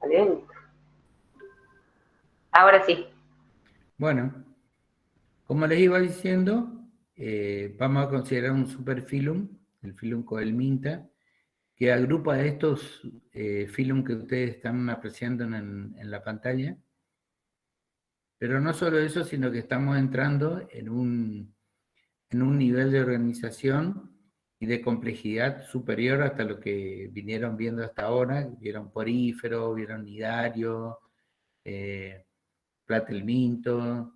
Excelente. Ahora sí. Bueno, como les iba diciendo, vamos a considerar un superfilum, el filum Coelminta, que agrupa estos filum que ustedes están apreciando en la pantalla. Pero no solo eso, sino que estamos entrando en un nivel de organización y de complejidad superior hasta lo que vinieron viendo hasta ahora. Vieron porífero, vieron nidario, platelminto,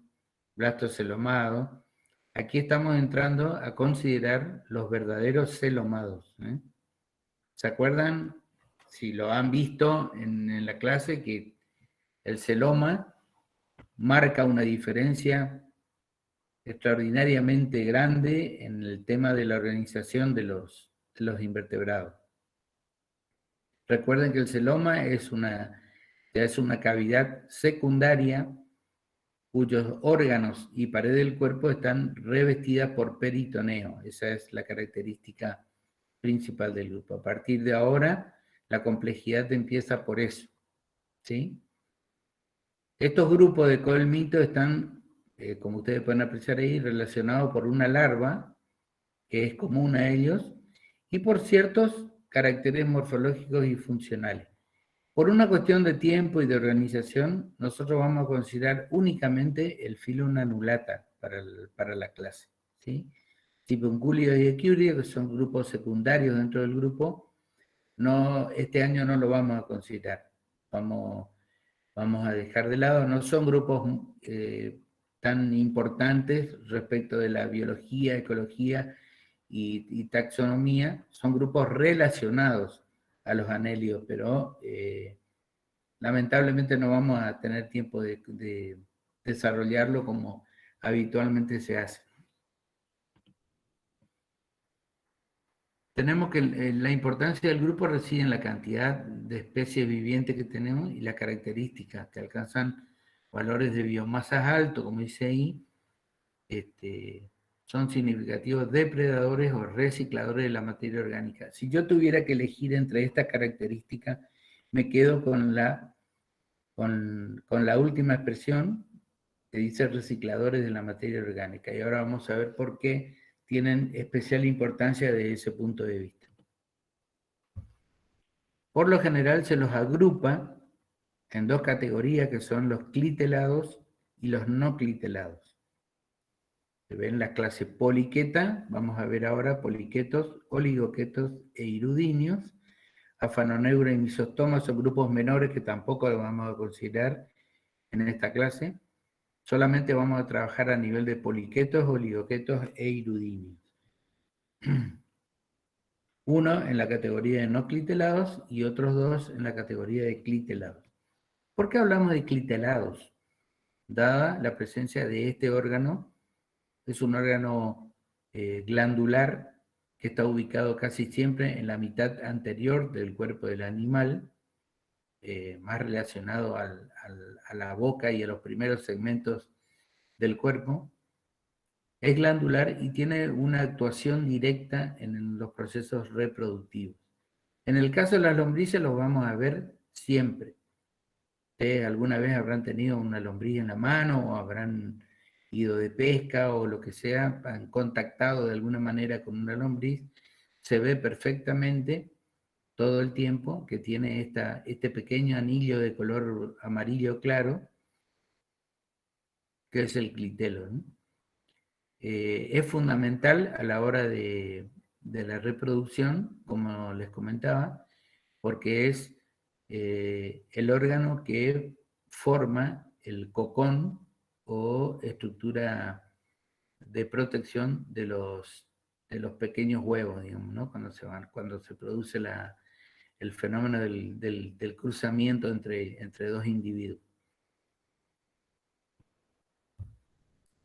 blastocelomado. Aquí estamos entrando a considerar los verdaderos celomados. ¿Se acuerdan, si lo han visto en la clase, que el celoma marca una diferencia extraordinariamente grande en el tema de la organización de los invertebrados? Recuerden que el celoma es una cavidad secundaria cuyos órganos y pared del cuerpo están revestidas por peritoneo. Esa es la característica principal del grupo. A partir de ahora, la complejidad empieza por eso, ¿sí? Estos grupos de coelmito están, como ustedes pueden apreciar ahí, relacionados por una larva, que es común a ellos, y por ciertos caracteres morfológicos y funcionales. Por una cuestión de tiempo y de organización, nosotros vamos a considerar únicamente el filum Annulata para la clase, ¿sí? Sipunculio y Equiuria, que son grupos secundarios dentro del grupo, este año no lo vamos a considerar. Vamos a dejar de lado, no son grupos tan importantes respecto de la biología, ecología y taxonomía, son grupos relacionados a los anelios, pero lamentablemente no vamos a tener tiempo de desarrollarlo como habitualmente se hace. Tenemos que la importancia del grupo reside en la cantidad de especies vivientes que tenemos y las características que alcanzan valores de biomasas altos, como dice ahí, son significativos depredadores o recicladores de la materia orgánica. Si yo tuviera que elegir entre estas características, me quedo con la última expresión que dice recicladores de la materia orgánica. Y ahora vamos a ver por qué tienen especial importancia desde ese punto de vista. Por lo general se los agrupa en dos categorías que son los clitelados y los no clitelados. Se ven la clase poliqueta, vamos a ver ahora poliquetos, oligoquetos e irudinios. Afanoneura y Misostoma son grupos menores que tampoco los vamos a considerar en esta clase. Solamente vamos a trabajar a nivel de poliquetos, oligoquetos e irudinios. Uno en la categoría de no clitelados y otros dos en la categoría de clitelados. ¿Por qué hablamos de clitelados? Dada la presencia de este órgano, es un órgano glandular que está ubicado casi siempre en la mitad anterior del cuerpo del animal, más relacionado a la boca y a los primeros segmentos del cuerpo. Es glandular y tiene una actuación directa en los procesos reproductivos. En el caso de las lombrices los vamos a ver siempre. Ustedes alguna vez habrán tenido una lombriz en la mano o habrán ido de pesca o lo que sea, han contactado de alguna manera con una lombriz, se ve perfectamente todo el tiempo que tiene este pequeño anillo de color amarillo claro, que es el clitelo, ¿no? Es fundamental a la hora de la reproducción, como les comentaba, porque es el órgano que forma el cocón o estructura de protección de los pequeños huevos, digamos, ¿no? Cuando se produce el fenómeno del cruzamiento entre dos individuos.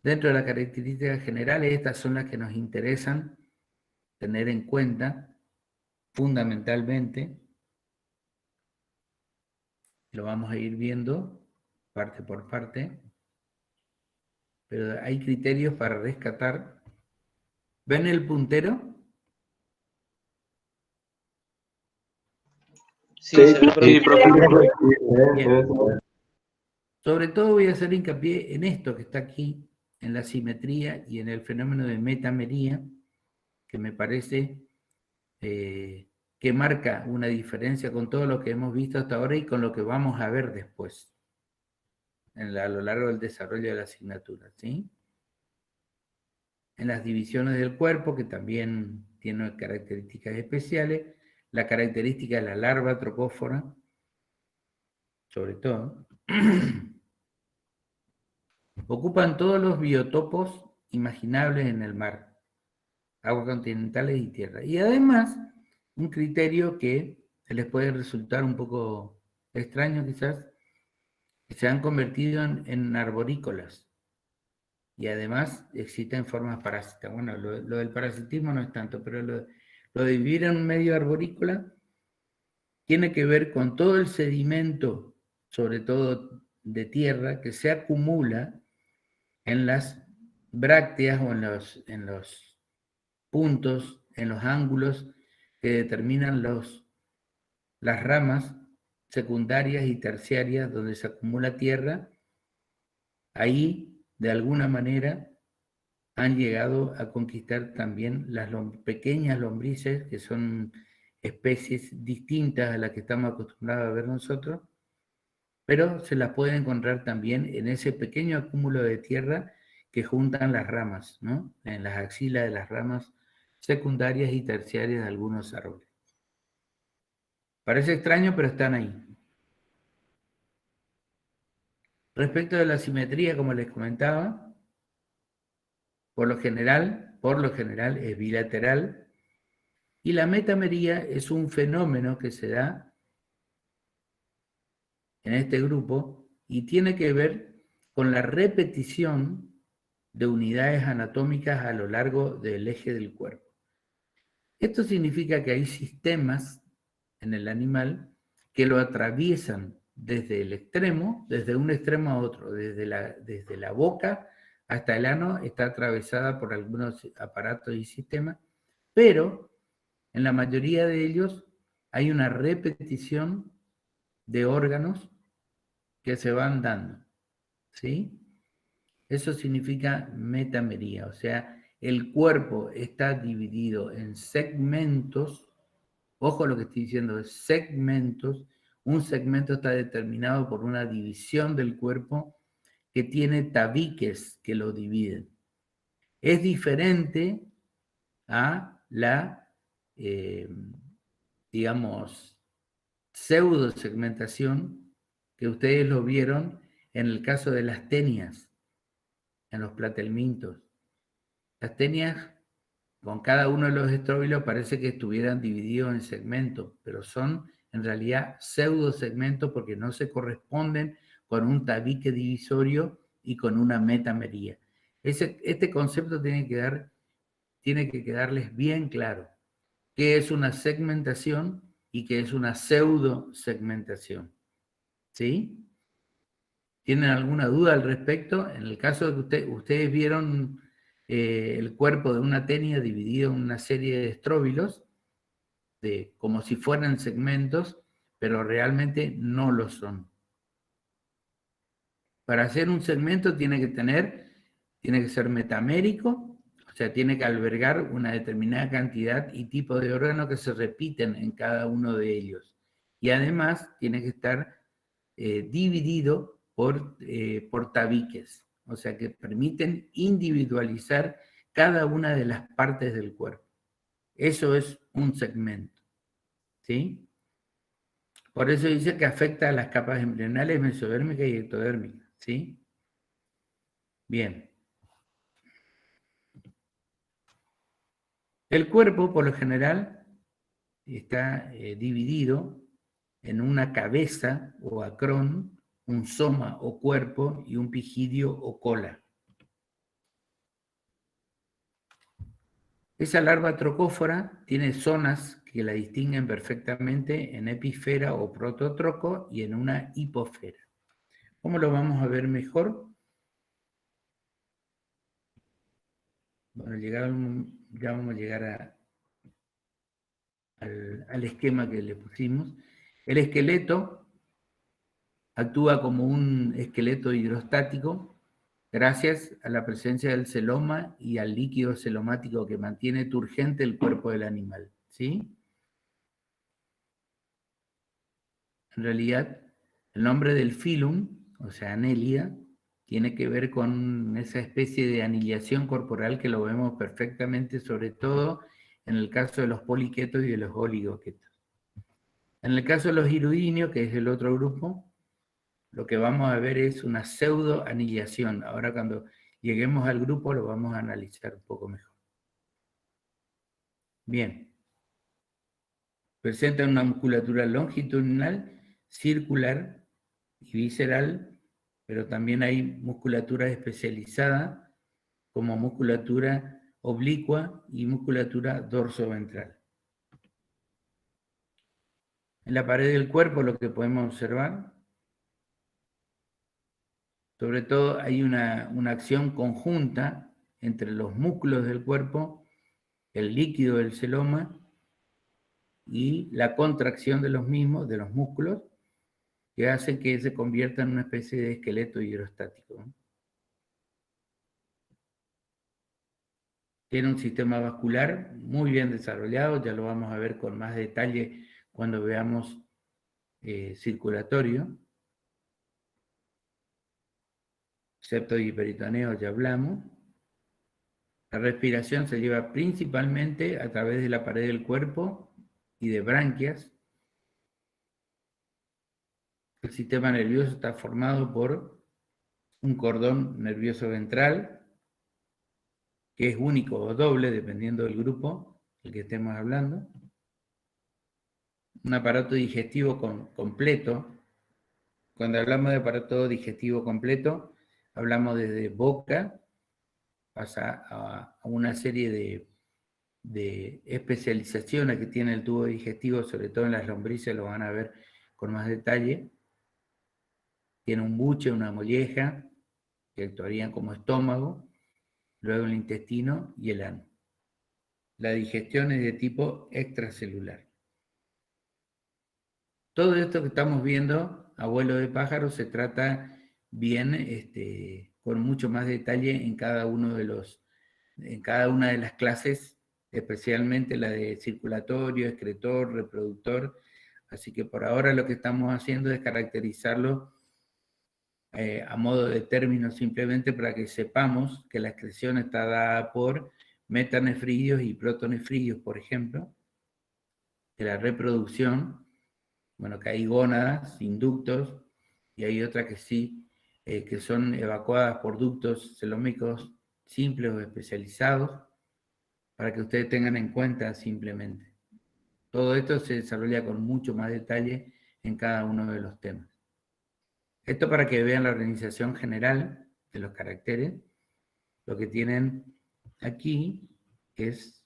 Dentro de las características generales, estas son las que nos interesan tener en cuenta fundamentalmente. Lo vamos a ir viendo parte por parte, pero hay criterios para rescatar. ¿Ven el puntero? Sí, se ve, profe. Bien. Sobre todo voy a hacer hincapié en esto que está aquí, en la simetría y en el fenómeno de metamería, que me parece que marca una diferencia con todo lo que hemos visto hasta ahora y con lo que vamos a ver después, a lo largo del desarrollo de la asignatura, ¿sí? En las divisiones del cuerpo, que también tienen características especiales, la característica de la larva trocófora, sobre todo, ocupan todos los biotopos imaginables en el mar, aguas continentales y tierra. Y además, un criterio que les puede resultar un poco extraño quizás, que se han convertido en arborícolas. Y además existen formas parásitas. Bueno, lo del parasitismo no es tanto, pero lo de vivir en un medio arborícola tiene que ver con todo el sedimento, sobre todo de tierra, que se acumula en las brácteas o en los puntos, en los ángulos que determinan las ramas secundarias y terciarias donde se acumula tierra. Ahí, de alguna manera, han llegado a conquistar también las pequeñas lombrices, que son especies distintas a las que estamos acostumbrados a ver nosotros, pero se las puede encontrar también en ese pequeño acúmulo de tierra que juntan las ramas, ¿no? En las axilas de las ramas secundarias y terciarias de algunos árboles. Parece extraño, pero están ahí. Respecto de la simetría, como les comentaba, por lo general es bilateral, y la metamería es un fenómeno que se da en este grupo y tiene que ver con la repetición de unidades anatómicas a lo largo del eje del cuerpo. Esto significa que hay sistemas en el animal que lo atraviesan desde el extremo, desde un extremo a otro, desde la boca hasta el ano está atravesada por algunos aparatos y sistemas, pero en la mayoría de ellos hay una repetición de órganos que se van dando, ¿sí? Eso significa metamería, o sea, el cuerpo está dividido en segmentos, ojo lo que estoy diciendo, es segmentos, un segmento está determinado por una división del cuerpo que tiene tabiques que lo dividen. Es diferente a la, digamos, pseudosegmentación que ustedes lo vieron en el caso de las tenias, en los platelmintos. Las tenias, con cada uno de los estróbilos, parece que estuvieran divididos en segmentos, pero son en realidad pseudosegmentos porque no se corresponden con un tabique divisorio y con una metamería. Este concepto tiene que quedarles bien claro. ¿Qué es una segmentación y qué es una pseudosegmentación? ¿Sí? ¿Tienen alguna duda al respecto? En el caso de que ustedes vieron el cuerpo de una tenia dividido en una serie de estróbilos, como si fueran segmentos, pero realmente no lo son. Para hacer un segmento tiene que ser metamérico, o sea, tiene que albergar una determinada cantidad y tipo de órganos que se repiten en cada uno de ellos. Y además tiene que estar dividido por tabiques, o sea, que permiten individualizar cada una de las partes del cuerpo. Eso es un segmento, ¿sí? Por eso dice que afecta a las capas embrionales, mesodérmicas y ectodérmicas, ¿sí? Bien. El cuerpo, por lo general, está dividido en una cabeza o acrón, un soma o cuerpo y un pigidio o cola. Esa larva trocófora tiene zonas que la distinguen perfectamente en epifera o prototroco y en una hipofera. ¿Cómo lo vamos a ver mejor? Bueno, ya vamos a llegar al esquema que le pusimos. El esqueleto actúa como un esqueleto hidrostático gracias a la presencia del celoma y al líquido celomático que mantiene turgente el cuerpo del animal, ¿sí? En realidad, el nombre del filum, o sea, anélida, tiene que ver con esa especie de anillación corporal que lo vemos perfectamente, sobre todo en el caso de los poliquetos y de los oligoquetos. En el caso de los hirudinios, que es el otro grupo, lo que vamos a ver es una pseudo-anillación. Ahora cuando lleguemos al grupo lo vamos a analizar un poco mejor. Bien. Presenta una musculatura longitudinal, circular y visceral, pero también hay musculatura especializada como musculatura oblicua y musculatura dorsoventral. En la pared del cuerpo lo que podemos observar, sobre todo hay una acción conjunta entre los músculos del cuerpo, el líquido del celoma y la contracción de los mismos, de los músculos, que hace que se convierta en una especie de esqueleto hidrostático. Tiene un sistema vascular muy bien desarrollado, ya lo vamos a ver con más detalle cuando veamos circulatorio. Septo y peritoneo ya hablamos. La respiración se lleva principalmente a través de la pared del cuerpo y de branquias. El sistema nervioso está formado por un cordón nervioso ventral, que es único o doble, dependiendo del grupo del que estemos hablando. Un aparato digestivo completo. Cuando hablamos de aparato digestivo completo, hablamos desde boca, pasa a una serie de especializaciones que tiene el tubo digestivo, sobre todo en las lombrices, lo van a ver con más detalle. Tiene un buche, una molleja, que actuarían como estómago, luego el intestino y el ano. La digestión es de tipo extracelular. Todo esto que estamos viendo, abuelo de pájaro, se trata bien, con mucho más detalle en cada una de las clases, especialmente la de circulatorio, excretor, reproductor. Así que por ahora lo que estamos haciendo es caracterizarlo a modo de término simplemente para que sepamos que la excreción está dada por metanefridios y protonefridios, por ejemplo, de la reproducción, bueno, que hay gónadas, inductos, y hay otras que sí, que son evacuadas por ductos celómicos simples o especializados, para que ustedes tengan en cuenta simplemente. Todo esto se desarrolla con mucho más detalle en cada uno de los temas. Esto para que vean la organización general de los caracteres. Lo que tienen aquí es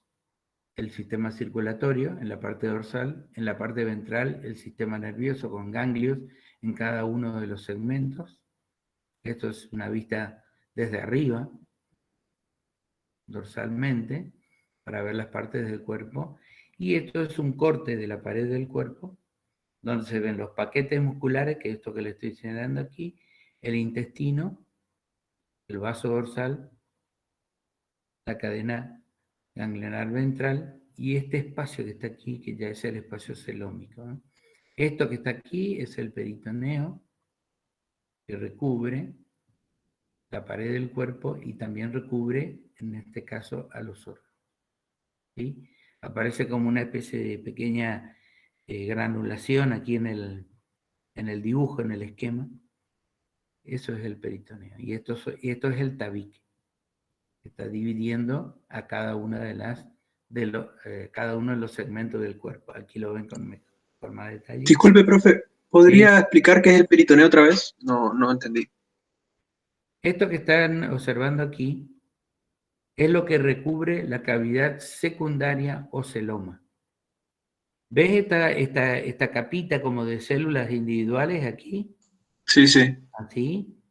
el sistema circulatorio en la parte dorsal, en la parte ventral el sistema nervioso con ganglios en cada uno de los segmentos. Esto es una vista desde arriba, dorsalmente, para ver las partes del cuerpo. Y esto es un corte de la pared del cuerpo, donde se ven los paquetes musculares, que es esto que le estoy señalando aquí, el intestino, el vaso dorsal, la cadena ganglionar ventral y este espacio que está aquí, que ya es el espacio celómico, ¿no? Esto que está aquí es el peritoneo, que recubre la pared del cuerpo y también recubre, en este caso, a los órganos, ¿sí? Aparece como una especie de pequeña granulación aquí en el dibujo, en el esquema. Eso es el peritoneo. Y esto es el tabique, que está dividiendo a cada una cada uno de los segmentos del cuerpo. Aquí lo ven con más detalle. Disculpe, profe, ¿podría Sí. explicar qué es el peritoneo otra vez? No entendí. Esto que están observando aquí es lo que recubre la cavidad secundaria o celoma. ¿Ves esta capita como de células individuales aquí? Sí, sí. Así.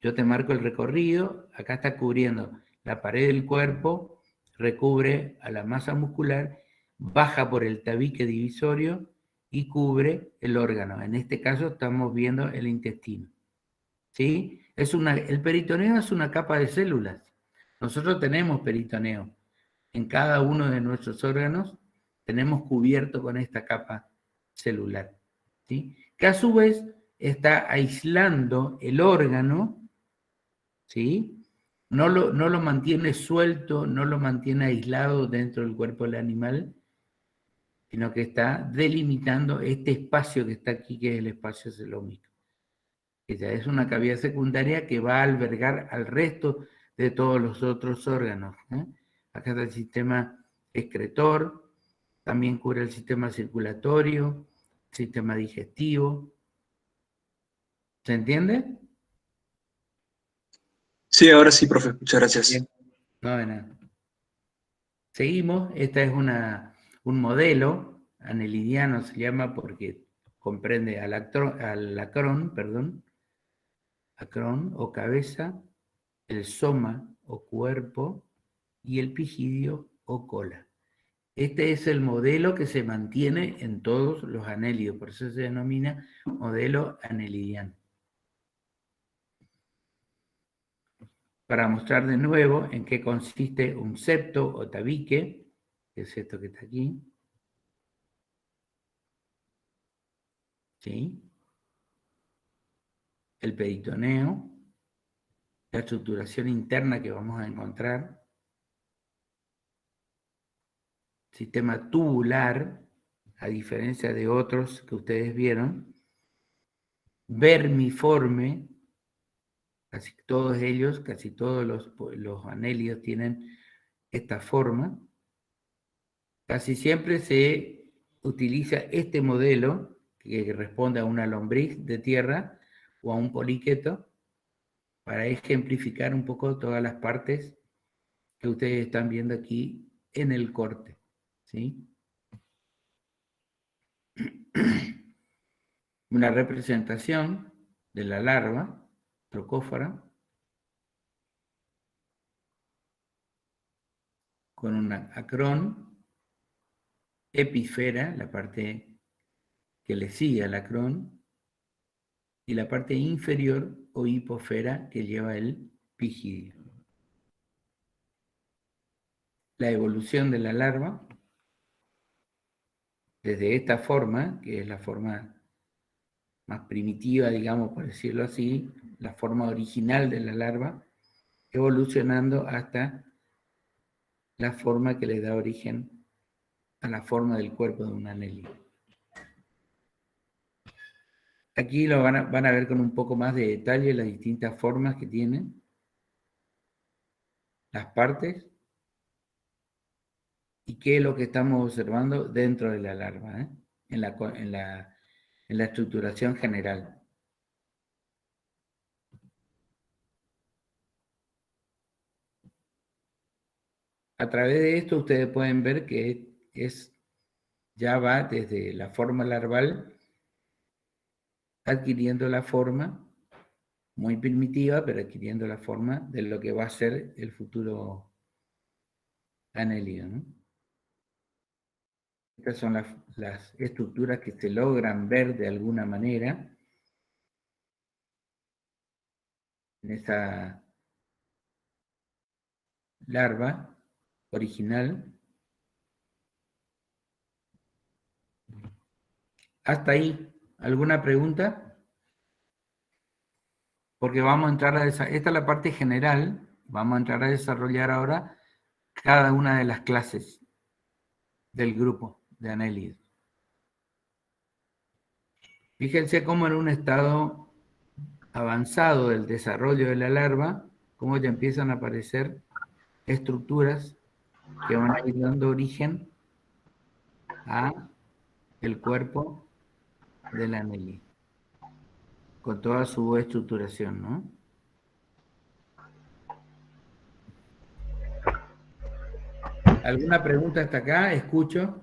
Yo te marco el recorrido. Acá está cubriendo la pared del cuerpo, recubre a la masa muscular, baja por el tabique divisorio y cubre el órgano. En este caso estamos viendo el intestino. ¿Sí? El peritoneo es una capa de células. Nosotros tenemos peritoneo. En cada uno de nuestros órganos tenemos cubierto con esta capa celular. ¿Sí? Que a su vez está aislando el órgano, ¿sí? No lo mantiene suelto, no lo mantiene aislado dentro del cuerpo del animal, sino que está delimitando este espacio que está aquí, que es el espacio celómico. Ella es una cavidad secundaria que va a albergar al resto de todos los otros órganos. Acá está el sistema excretor, también cubre el sistema circulatorio, sistema digestivo. ¿Se entiende? Sí, ahora sí, profe. Muchas gracias. Bien. No, de nada. Seguimos. Esta es un modelo anelidiano, se llama porque comprende al acrón, acrón o cabeza, el soma o cuerpo y el pigidio o cola. Este es el modelo que se mantiene en todos los anélidos, por eso se denomina modelo anelidiano. Para mostrar de nuevo en qué consiste un septo o tabique, que es esto que está aquí. ¿Sí? El peritoneo, la estructuración interna que vamos a encontrar, sistema tubular, a diferencia de otros que ustedes vieron, vermiforme, casi todos ellos, casi todos los anélidos tienen esta forma. Casi siempre se utiliza este modelo que responde a una lombriz de tierra o a un poliqueto para ejemplificar un poco todas las partes que ustedes están viendo aquí en el corte. ¿Sí? Una representación de la larva trocófora con una acrón, epífera, la parte que le sigue al acrón, y la parte inferior o hipófera que lleva el pigidio. La evolución de la larva, desde esta forma, que es la forma más primitiva, digamos, por decirlo así, la forma original de la larva, evolucionando hasta la forma que le da origen a la forma del cuerpo de un anélido. Aquí lo van a ver con un poco más de detalle las distintas formas que tienen, las partes, y qué es lo que estamos observando dentro de la larva, en la estructuración general. A través de esto ustedes pueden ver que ya va desde la forma larval adquiriendo la forma muy primitiva, pero adquiriendo la forma de lo que va a ser el futuro anélido, ¿no? Estas son las estructuras que se logran ver de alguna manera en esa larva original. Hasta ahí, ¿alguna pregunta? Porque vamos a entrar esta es la parte general, vamos a entrar a desarrollar ahora cada una de las clases del grupo de anélidos. Fíjense cómo en un estado avanzado del desarrollo de la larva, cómo ya empiezan a aparecer estructuras que van a ir dando origen a el cuerpo del anélido, con toda su estructuración, ¿no? ¿Alguna pregunta hasta acá? Escucho.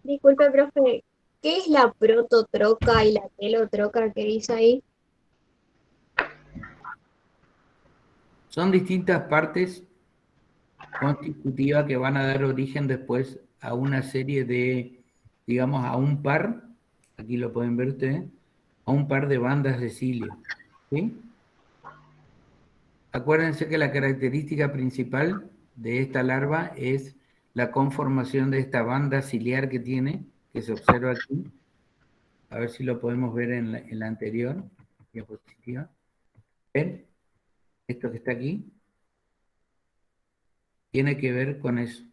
Disculpe, profe, ¿qué es la prototroca y la telotroca que dice ahí? Son distintas partes constitutivas que van a dar origen después a una serie de, digamos, a un par, aquí lo pueden ver ustedes, a un par de bandas de cilio, ¿sí? Acuérdense que la característica principal de esta larva es la conformación de esta banda ciliar que tiene, que se observa aquí. A ver si lo podemos ver en la anterior diapositiva. ¿Ven? Esto que está aquí tiene que ver con eso,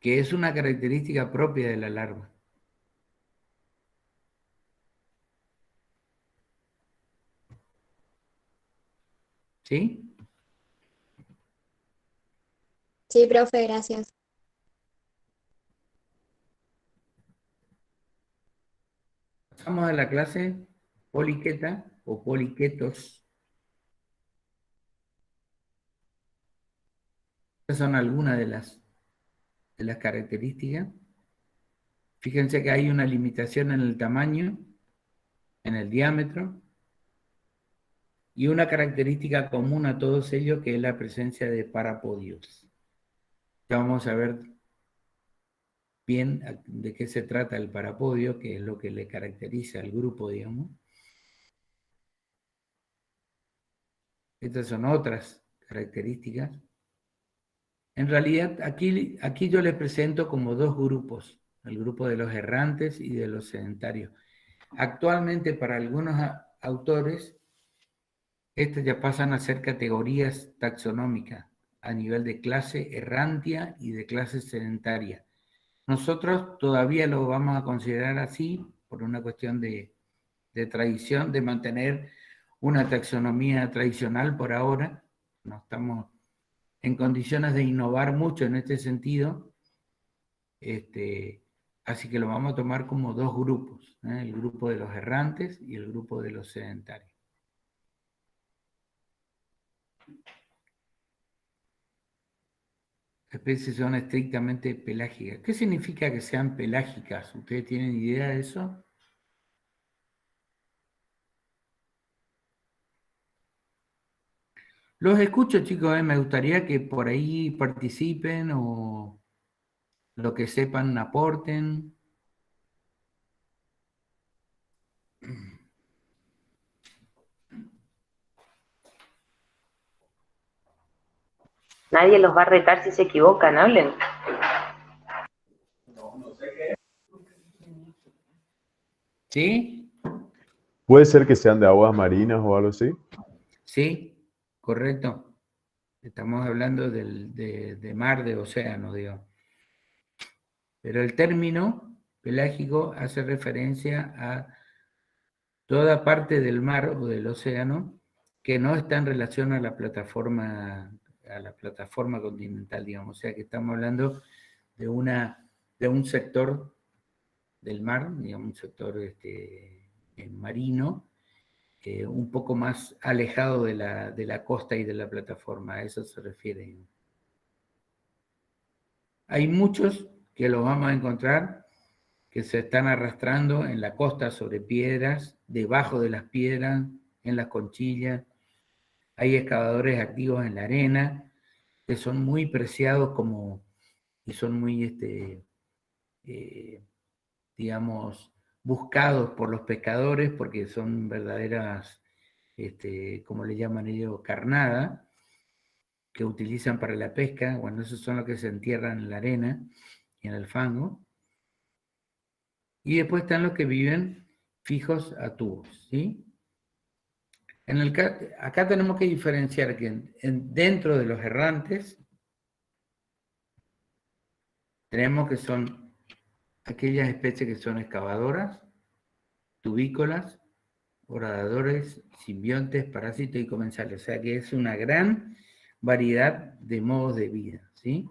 que es una característica propia de la larva. ¿Sí? Sí, profe, gracias. Pasamos a la clase poliqueta o poliquetos. Estas son algunas de las características. Fíjense que hay una limitación en el tamaño, en el diámetro, y una característica común a todos ellos que es la presencia de parapodios. Ya vamos a ver bien de qué se trata el parapodio, que es lo que le caracteriza al grupo, digamos. Estas son otras características. En realidad, aquí yo les presento como dos grupos, el grupo de los errantes y de los sedentarios. Actualmente, para algunos autores, estas ya pasan a ser categorías taxonómicas a nivel de clase errantia y de clase sedentaria. Nosotros todavía lo vamos a considerar así por una cuestión de tradición, de mantener una taxonomía tradicional por ahora. No estamos en condiciones de innovar mucho en este sentido, así que lo vamos a tomar como dos grupos, el grupo de los errantes y el grupo de los sedentarios. Las especies son estrictamente pelágicas. ¿Qué significa que sean pelágicas? ¿Ustedes tienen idea de eso? Los escucho, chicos, me gustaría que por ahí participen o lo que sepan aporten. Nadie los va a retar si se equivocan, hablen. ¿Sí? ¿Puede ser que sean de aguas marinas o algo así? Sí, correcto. Estamos hablando de mar, de océano, digamos. Pero el término pelágico hace referencia a toda parte del mar o del océano que no está en relación a la plataforma continental, digamos. O sea que estamos hablando de un sector del mar, digamos, un sector marino, un poco más alejado de la costa y de la plataforma. A eso se refiere. Hay muchos que los vamos a encontrar que se están arrastrando en la costa sobre piedras, debajo de las piedras, en las conchillas. Hay excavadores activos en la arena que son muy preciados y son muy, digamos, buscados por los pescadores porque son verdaderas, como le llaman ellos, carnada, que utilizan para la pesca. Bueno, esos son los que se entierran en la arena y en el fango. Y después están los que viven fijos a tubos, ¿sí? Acá tenemos que diferenciar que dentro de los errantes tenemos que son aquellas especies que son excavadoras, tubícolas, horadadores, simbiontes, parásitos y comensales. O sea que es una gran variedad de modos de vida, ¿sí?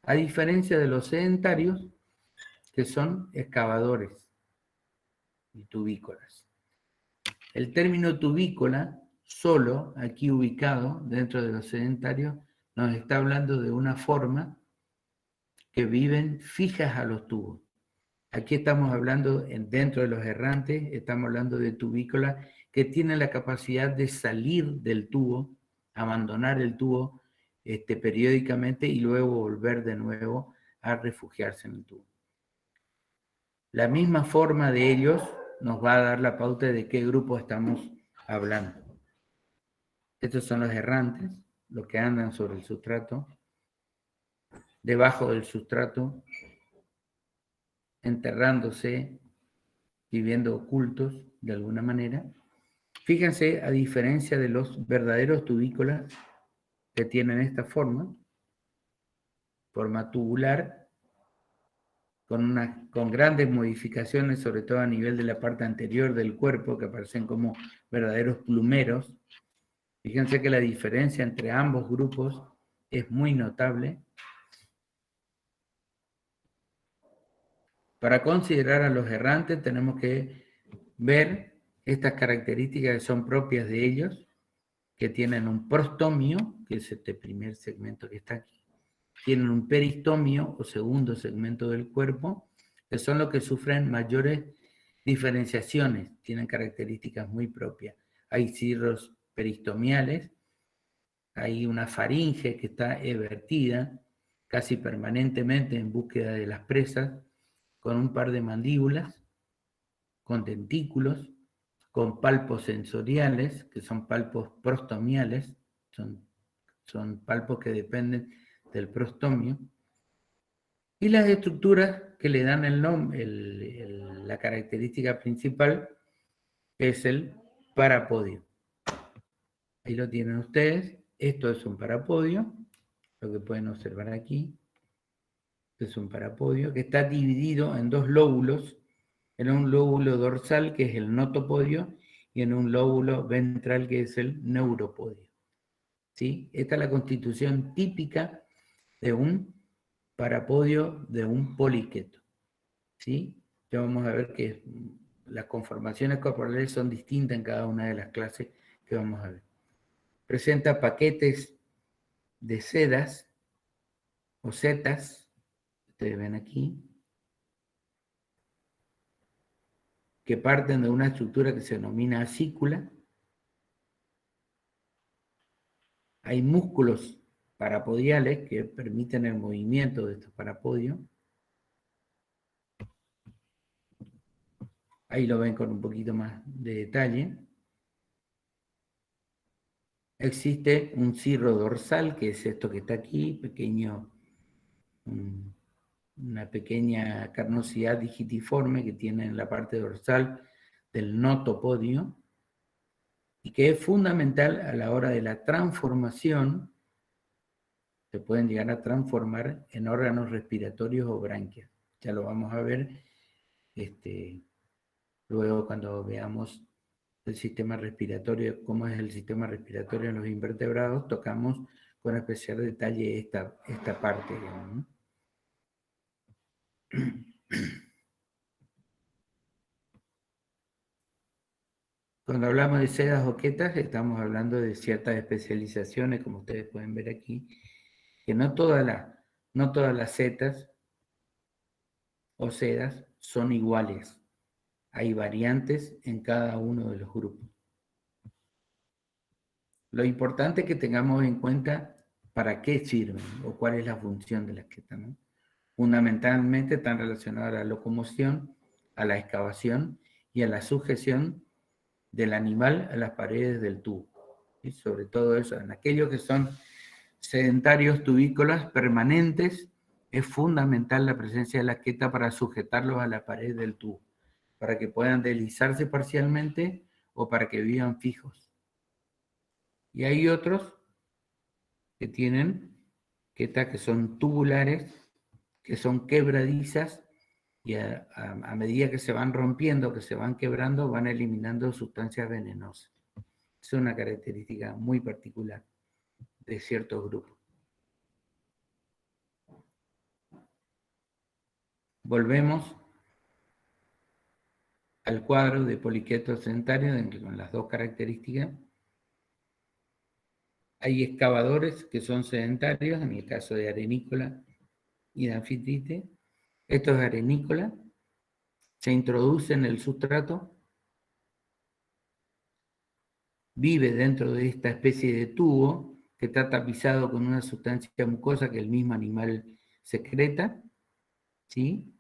A diferencia de los sedentarios, que son excavadores y tubícolas. El término tubícola, solo aquí ubicado dentro de los sedentarios, nos está hablando de una forma que viven fijas a los tubos. Aquí estamos hablando, dentro de los errantes, estamos hablando de tubícolas que tienen la capacidad de salir del tubo, abandonar el tubo periódicamente y luego volver de nuevo a refugiarse en el tubo. La misma forma de ellos nos va a dar la pauta de qué grupo estamos hablando. Estos son los errantes, los que andan sobre el sustrato, debajo del sustrato, enterrándose, viviendo ocultos de alguna manera. Fíjense, a diferencia de los verdaderos tubícolas que tienen esta forma tubular, con grandes modificaciones, sobre todo a nivel de la parte anterior del cuerpo, que aparecen como verdaderos plumeros. Fíjense que la diferencia entre ambos grupos es muy notable. Para considerar a los errantes tenemos que ver estas características que son propias de ellos, que tienen un prostomio, que es este primer segmento que está aquí, tienen un peristomio o segundo segmento del cuerpo, que son los que sufren mayores diferenciaciones, tienen características muy propias. Hay cirros peristomiales, hay una faringe que está evertida casi permanentemente en búsqueda de las presas, con un par de mandíbulas, con dentículos, con palpos sensoriales, que son palpos prostomiales, son palpos que dependen del prostomio, y las estructuras que le dan el nombre, la característica principal, es el parapodio. Ahí lo tienen ustedes. Esto es un parapodio, lo que pueden observar aquí. Este es un parapodio que está dividido en dos lóbulos, en un lóbulo dorsal, que es el notopodio, y en un lóbulo ventral, que es el neuropodio. ¿Sí? Esta es la constitución típica de un parapodio de un poliqueto. ¿Sí? Ya vamos a ver que las conformaciones corporales son distintas en cada una de las clases que vamos a ver. Presenta paquetes de sedas o setas, ustedes ven aquí, que parten de una estructura que se denomina acícula. Hay músculos parapodiales que permiten el movimiento de estos parapodios. Ahí lo ven con un poquito más de detalle. Existe un cirro dorsal, que es esto que está aquí, pequeño, una pequeña carnosidad digitiforme que tiene en la parte dorsal del notopodio, y que es fundamental a la hora de la transformación. Se pueden llegar a transformar en órganos respiratorios o branquias. Ya lo vamos a ver luego cuando veamos el sistema respiratorio, cómo es el sistema respiratorio en los invertebrados, tocamos con especial detalle esta parte, digamos, ¿no? Cuando hablamos de sedas o quetas, estamos hablando de ciertas especializaciones, como ustedes pueden ver aquí, que no todas las setas o sedas son iguales. Hay variantes en cada uno de los grupos. Lo importante es que tengamos en cuenta para qué sirven o cuál es la función de las quetas, ¿no? Fundamentalmente están relacionadas a la locomoción, a la excavación y a la sujeción del animal a las paredes del tubo. Y sobre todo eso, en aquellos que son sedentarios tubícolas permanentes, es fundamental la presencia de la queta para sujetarlos a la pared del tubo, para que puedan deslizarse parcialmente o para que vivan fijos. Y hay otros que tienen quetas que son tubulares, que son quebradizas, y a medida que se van rompiendo, que se van quebrando, van eliminando sustancias venenosas. Es una característica muy particular de ciertos grupos. Volvemos al cuadro de poliquetos sedentarios con las dos características. Hay excavadores que son sedentarios, en el caso de arenícola y de anfitrite. Estos arenícolas se introducen en el sustrato, vive dentro de esta especie de tubo que está tapizado con una sustancia mucosa que el mismo animal secreta, ¿sí?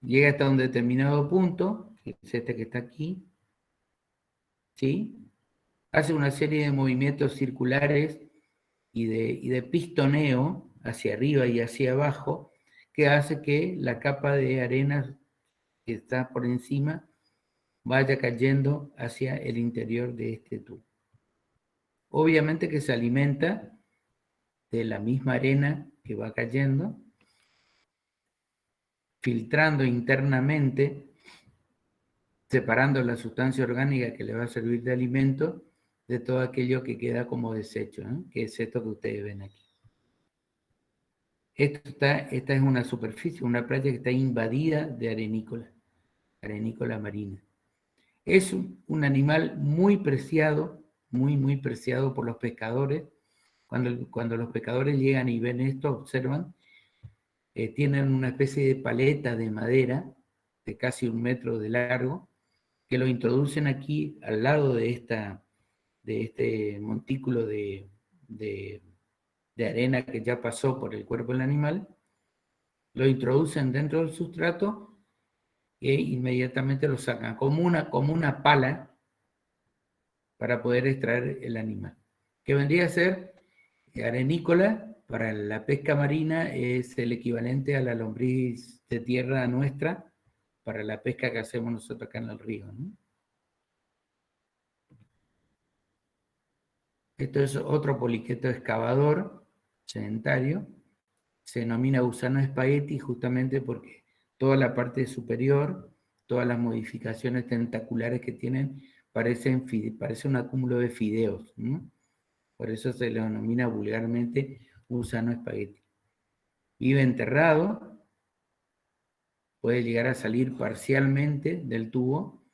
Llega hasta un determinado punto, que es este que está aquí, ¿sí? Hace una serie de movimientos circulares y de pistoneo hacia arriba y hacia abajo, que hace que la capa de arena que está por encima vaya cayendo hacia el interior de este tubo. Obviamente que se alimenta de la misma arena que va cayendo, filtrando internamente, separando la sustancia orgánica que le va a servir de alimento de todo aquello que queda como desecho, ¿eh? Que es esto que ustedes ven aquí. Esta es una superficie, una playa que está invadida de arenícola marina. Es un animal muy preciado, muy preciado por los pescadores. Cuando los pescadores llegan y ven esto, observan, tienen una especie de paleta de madera de casi 1 metro de largo, que lo introducen aquí al lado de este montículo de arena que ya pasó por el cuerpo del animal, lo introducen dentro del sustrato e inmediatamente lo sacan como una pala para poder extraer el animal. Que vendría a ser arenícola, para la pesca marina es el equivalente a la lombriz de tierra nuestra para la pesca que hacemos nosotros acá en el río, ¿no? Esto es otro poliqueto excavador sedentario. Se denomina gusano espagueti justamente porque toda la parte superior, todas las modificaciones tentaculares que tienen, parece un acúmulo de fideos, ¿no? Por eso se le denomina vulgarmente gusano espagueti. Vive enterrado, puede llegar a salir parcialmente del tubo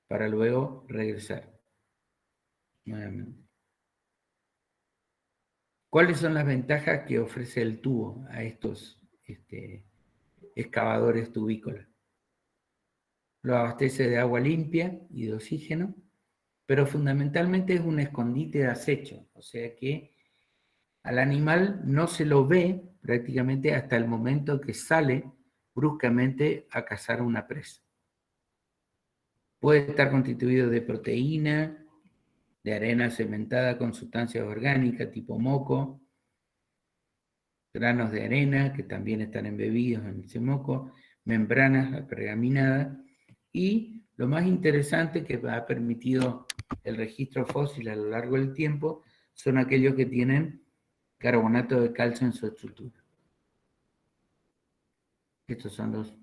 para luego regresar nuevamente. ¿Cuáles son las ventajas que ofrece el tubo a estos excavadores tubícolas? Lo abastece de agua limpia y de oxígeno, pero fundamentalmente es un escondite de acecho, o sea que al animal no se lo ve prácticamente hasta el momento que sale bruscamente a cazar una presa. Puede estar constituido de proteína, de arena cementada con sustancias orgánicas tipo moco, granos de arena que también están embebidos en ese moco, membranas pergaminadas y lo más interesante que ha permitido el registro fósil a lo largo del tiempo son aquellos que tienen carbonato de calcio en su estructura. Estos son los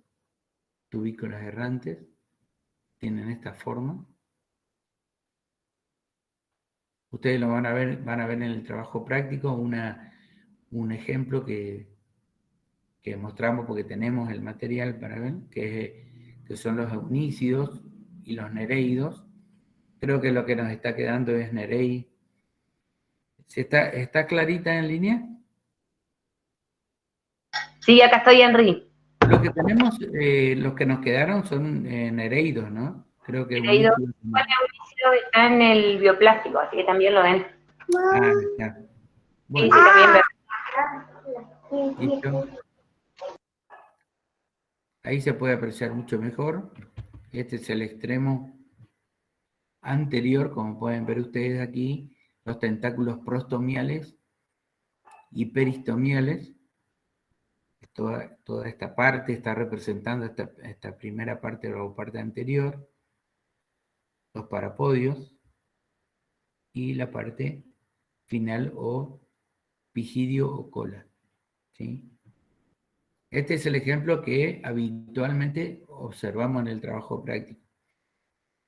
tubícolas errantes, tienen esta forma. Ustedes lo van a ver en el trabajo práctico, un ejemplo que mostramos porque tenemos el material para ver, que son los eunícidos y los nereidos. Creo que lo que nos está quedando es nerei. ¿Está clarita en línea? Sí, acá estoy, Henry. Lo que tenemos, los que nos quedaron son nereidos, ¿no? Creo que Nereidos. eunícidos no. Bueno, Eunicio está en el bioplástico, así que también lo ven. Ah, ya. Sí, Bueno, sí, también ven. listo. Ahí se puede apreciar mucho mejor. Este es el extremo anterior, como pueden ver ustedes aquí, los tentáculos prostomiales y peristomiales. Toda esta parte está representando esta primera parte o parte anterior, los parapodios, y la parte final o pigidio o cola, ¿sí? Este es el ejemplo que habitualmente observamos en el trabajo práctico.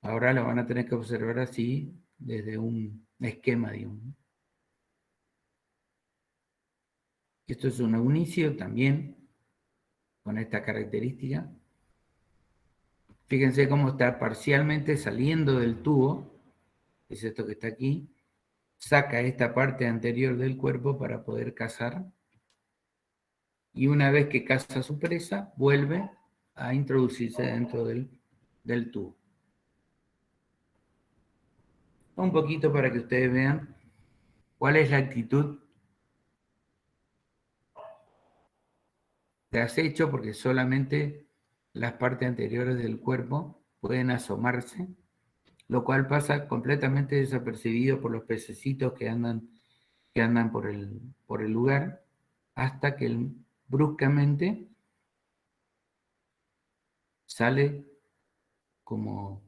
Ahora lo van a tener que observar así, desde un esquema, digamos. Esto es un eunicio también, con esta característica. Fíjense cómo está parcialmente saliendo del tubo, es esto que está aquí, saca esta parte anterior del cuerpo para poder cazar, y una vez que caza su presa, vuelve a introducirse dentro del tubo. Un poquito para que ustedes vean cuál es la actitud de acecho porque solamente las partes anteriores del cuerpo pueden asomarse, lo cual pasa completamente desapercibido por los pececitos que andan por el lugar, hasta que bruscamente sale como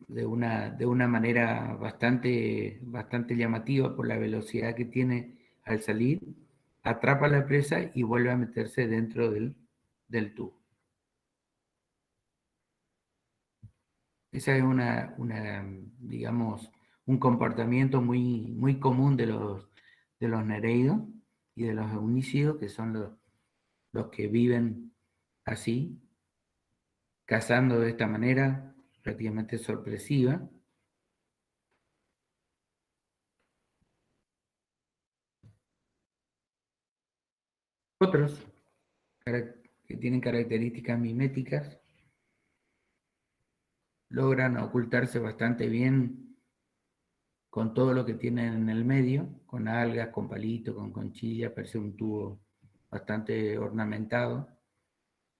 de una manera bastante llamativa por la velocidad que tiene al salir, atrapa la presa y vuelve a meterse dentro del tubo. Esa es digamos, un comportamiento muy común de los nereidos y de los eunícidos, que son los que viven así, cazando de esta manera prácticamente sorpresiva. Otros que tienen características miméticas logran ocultarse bastante bien con todo lo que tienen en el medio, con algas, con palitos, con conchillas, parece un tubo bastante ornamentado.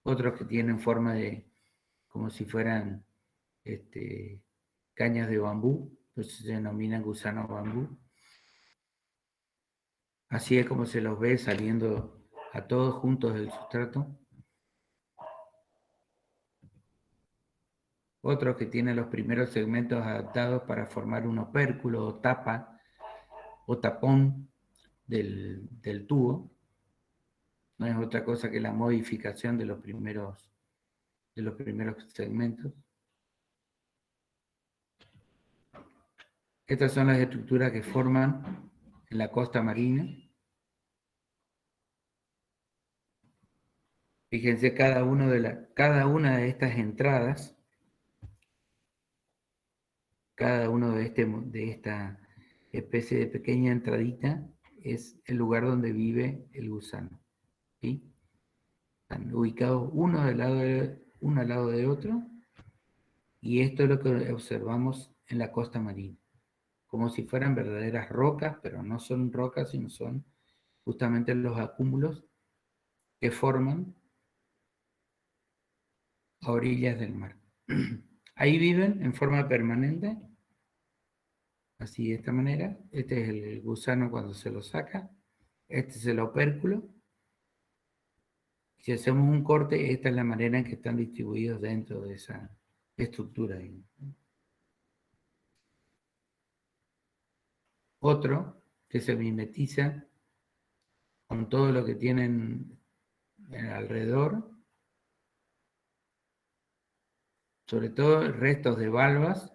Otros que tienen forma de, como si fueran cañas de bambú, entonces se denominan gusanos bambú. Así es como se los ve saliendo a todos juntos del sustrato. Otros que tienen los primeros segmentos adaptados para formar un opérculo o tapa o tapón del tubo. No es otra cosa que la modificación de los primeros segmentos. Estas son las estructuras que forman en la costa marina. Fíjense cada una de estas entradas, cada uno de esta especie de pequeña entradita es el lugar donde vive el gusano. ¿Sí? Están ubicados uno al lado de otro, y esto es lo que observamos en la costa marina, como si fueran verdaderas rocas, pero no son rocas, sino son justamente los acúmulos que forman a orillas del mar. Ahí viven en forma permanente, así de esta manera. Este es el gusano cuando se lo saca, este es el opérculo. Si hacemos un corte, esta es la manera en que están distribuidos dentro de esa estructura. Otro que se mimetiza con todo lo que tienen alrededor, sobre todo restos de valvas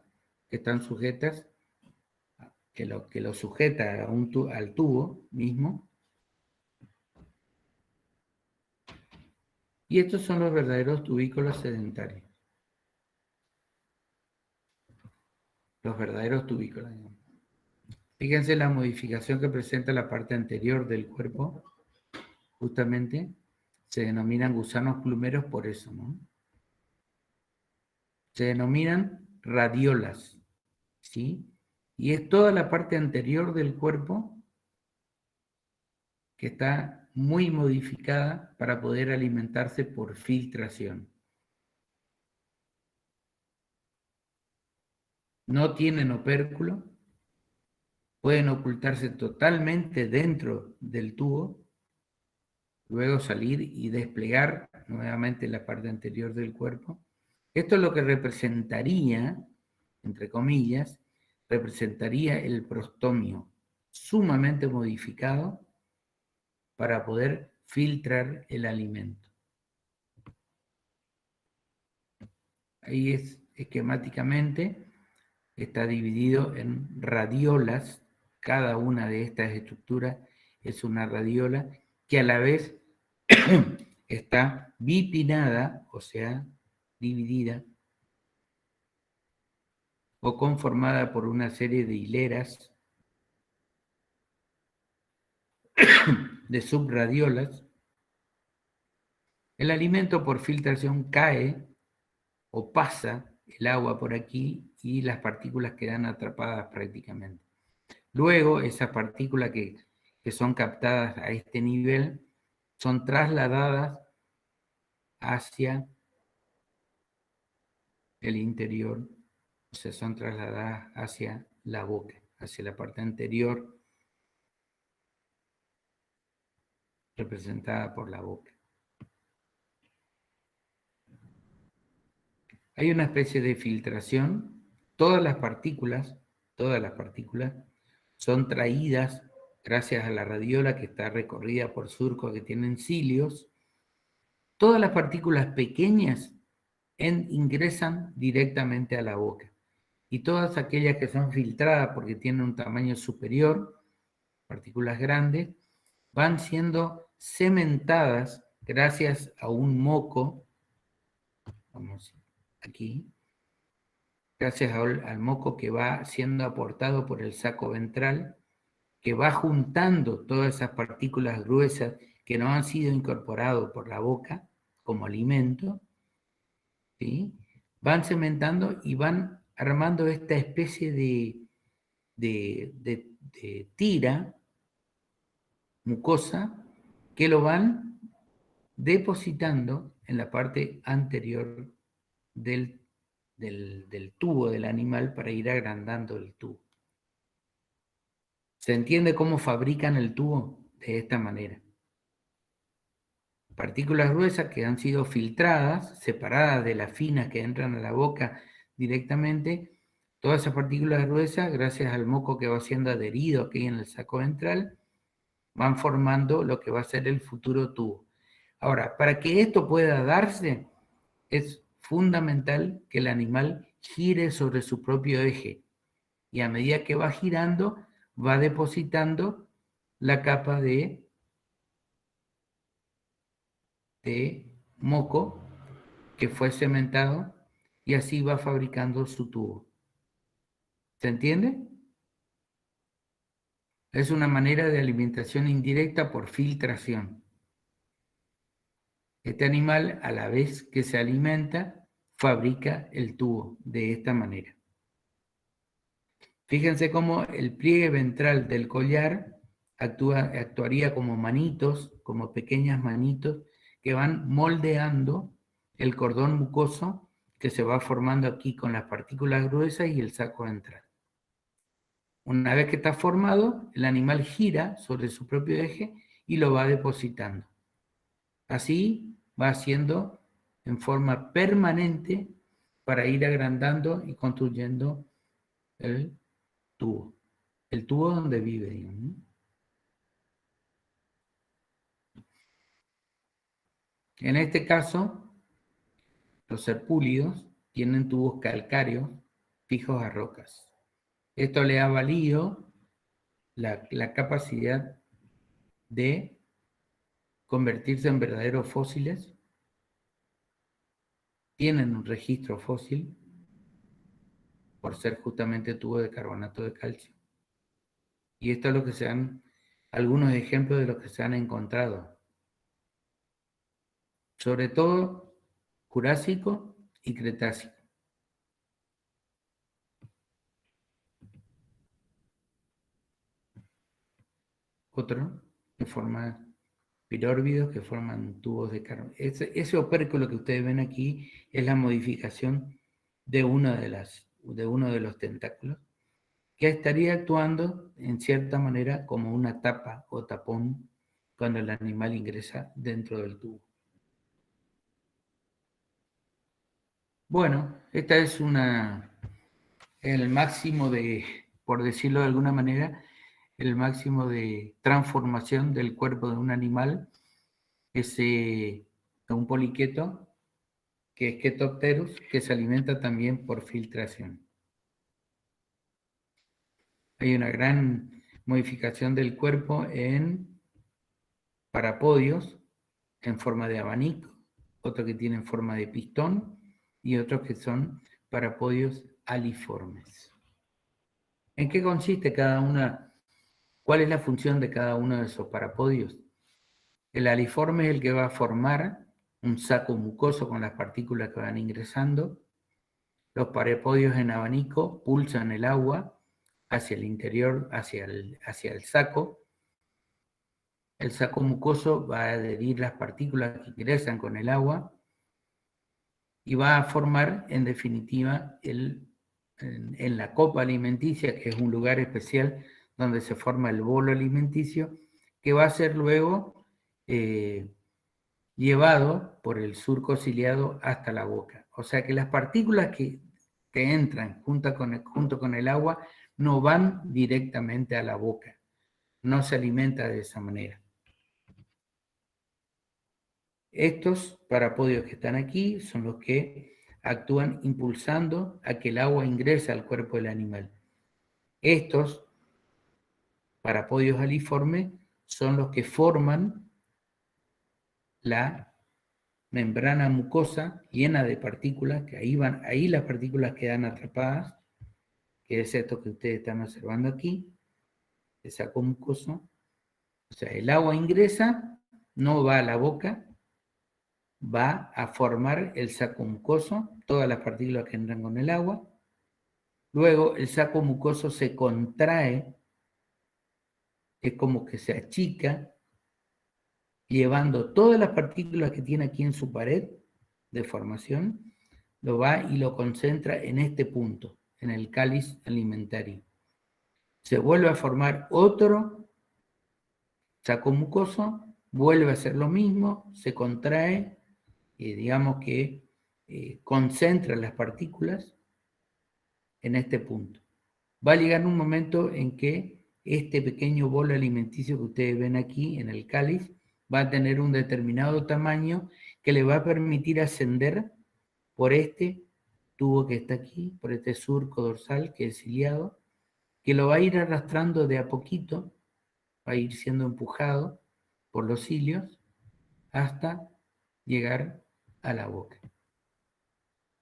que están sujetas, que lo sujeta al tubo mismo. Y estos son los verdaderos tubícolos sedentarios. Los verdaderos tubícolos. Fíjense la modificación que presenta la parte anterior del cuerpo. Justamente se denominan gusanos plumeros por eso, ¿no? Se denominan radiolas, ¿sí? Y es toda la parte anterior del cuerpo que está muy modificada para poder alimentarse por filtración. No tienen opérculo, pueden ocultarse totalmente dentro del tubo, luego salir y desplegar nuevamente la parte anterior del cuerpo. Esto es lo que representaría, entre comillas, representaría el prostomio, sumamente modificado para poder filtrar el alimento. Ahí esquemáticamente está dividido en radiolas. Cada una de estas estructuras es una radiola que a la vez está bipinada, o sea, dividida o conformada por una serie de hileras de subradiolas. El alimento por filtración cae o pasa el agua por aquí y las partículas quedan atrapadas prácticamente. Luego, esas partículas que son captadas a este nivel son trasladadas hacia el interior, o sea, son trasladadas hacia la boca, hacia la parte anterior, representada por la boca. Hay una especie de filtración. Todas las partículas son traídas gracias a la radiola que está recorrida por surcos que tienen cilios. Todas las partículas pequeñas ingresan directamente a la boca. Y todas aquellas que son filtradas porque tienen un tamaño superior, partículas grandes, van siendo cementadas gracias a un moco, vamos aquí, gracias al moco que va siendo aportado por el saco ventral, que va juntando todas esas partículas gruesas que no han sido incorporadas por la boca como alimento, ¿sí? Van cementando y van armando esta especie de tira mucosa que lo van depositando en la parte anterior del tubo del animal para ir agrandando el tubo. ¿Se entiende cómo fabrican el tubo? De esta manera. Partículas gruesas que han sido filtradas, separadas de las finas que entran a la boca directamente, todas esas partículas gruesas, gracias al moco que va siendo adherido aquí en el saco ventral, van formando lo que va a ser el futuro tubo. Ahora, para que esto pueda darse, es fundamental que el animal gire sobre su propio eje. Y a medida que va girando, va depositando la capa de moco que fue cementado y así va fabricando su tubo. ¿Se entiende? Es una manera de alimentación indirecta por filtración. Este animal, a la vez que se alimenta, fabrica el tubo de esta manera. Fíjense cómo el pliegue ventral del collar actuaría como manitos, como pequeñas manitos, que van moldeando el cordón mucoso que se va formando aquí con las partículas gruesas y el saco ventral. Una vez que está formado, el animal gira sobre su propio eje y lo va depositando. Así va haciendo en forma permanente para ir agrandando y construyendo el tubo donde vive, digamos. En este caso, los serpúlidos tienen tubos calcáreos fijos a rocas. Esto le ha valido la capacidad de convertirse en verdaderos fósiles. Tienen un registro fósil por ser justamente tubos de carbonato de calcio. Y esto es lo que algunos ejemplos de lo que se han encontrado. Sobre todo Jurásico y Cretácico. Otro que forma pilórbidos que forman tubos de carbono. Ese opérculo que ustedes ven aquí es la modificación de uno de los tentáculos, que estaría actuando en cierta manera como una tapa o tapón cuando el animal ingresa dentro del tubo. Bueno, esta es el máximo por decirlo de alguna manera, el máximo de transformación del cuerpo de un animal, un poliqueto, que es Chaetopterus, que se alimenta también por filtración. Hay una gran modificación del cuerpo en parapodios en forma de abanico, otros que tienen forma de pistón y otros que son parapodios aliformes. ¿En qué consiste cada una? ¿Cuál es la función de cada uno de esos parapodios? El aliforme es el que va a formar un saco mucoso con las partículas que van ingresando. Los parapodios en abanico pulsan el agua hacia el interior, hacia el saco, el saco mucoso va a adherir las partículas que ingresan con el agua y va a formar, en definitiva, en la copa alimenticia, que es un lugar especial donde se forma el bolo alimenticio, que va a ser luego llevado por el surco ciliado hasta la boca. O sea que las partículas que entran junto con el agua no van directamente a la boca, no se alimenta de esa manera. Estos parapodios que están aquí son los que actúan impulsando a que el agua ingrese al cuerpo del animal. Estos parapodios aliformes son los que forman la membrana mucosa llena de partículas, que ahí las partículas quedan atrapadas, que es esto que ustedes están observando aquí, el saco mucoso. O sea, el agua ingresa, no va a la boca, va a formar el saco mucoso, todas las partículas que entran con el agua. Luego el saco mucoso se contrae, es como que se achica, llevando todas las partículas que tiene aquí en su pared de formación, lo va y lo concentra en este punto, en el cáliz alimentario. Se vuelve a formar otro saco mucoso, vuelve a hacer lo mismo, se contrae, digamos que concentra las partículas en este punto. Va a llegar un momento en que este pequeño bolo alimenticio que ustedes ven aquí en el cáliz va a tener un determinado tamaño que le va a permitir ascender por este tubo que está aquí, por este surco dorsal que es ciliado, que lo va a ir arrastrando de a poquito, va a ir siendo empujado por los cilios hasta llegar a la boca.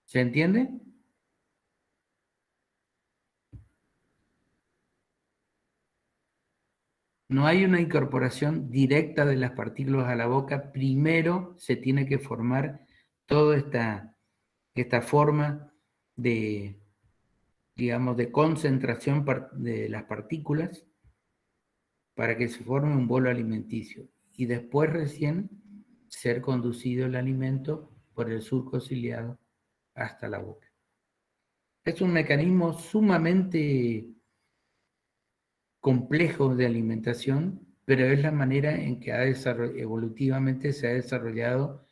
¿Se entiende? No hay una incorporación directa de las partículas a la boca. Primero se tiene que formar toda esta forma de, digamos, de concentración de las partículas para que se forme un bolo alimenticio. Y después recién ser conducido el alimento por el surco ciliado hasta la boca. Es un mecanismo sumamente complejo de alimentación, pero es la manera en que evolutivamente se ha desarrollado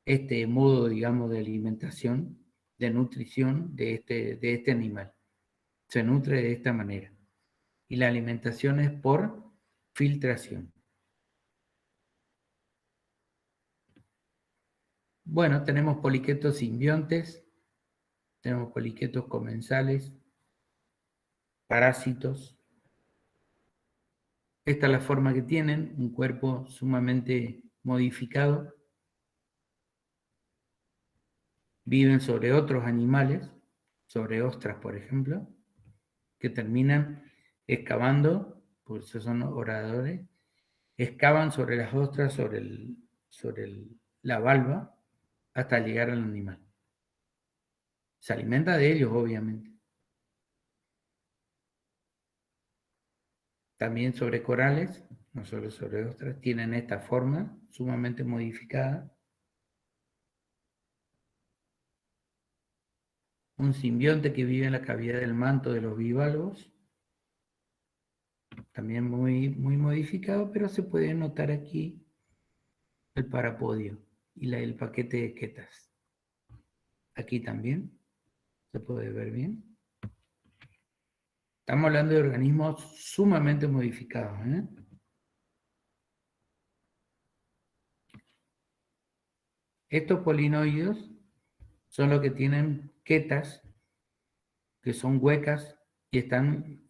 este modo, digamos, de alimentación, de nutrición de este animal. Se nutre de esta manera. Y la alimentación es por filtración. Bueno, tenemos poliquetos simbiontes, tenemos poliquetos comensales, parásitos. Esta es la forma que tienen, un cuerpo sumamente modificado. Viven sobre otros animales, sobre ostras, por ejemplo, que terminan excavando, por eso son oradores, excavan sobre las ostras, la valva, hasta llegar al animal. Se alimenta de ellos, obviamente. También sobre corales, no solo sobre ostras, tienen esta forma sumamente modificada. Un simbionte que vive en la cavidad del manto de los bivalvos, también muy, muy modificado, pero se puede notar aquí el parapodio y el paquete de quetas. Aquí también se puede ver bien. Estamos hablando de organismos sumamente modificados, ¿eh? Estos polinoides son los que tienen quetas, que son huecas y están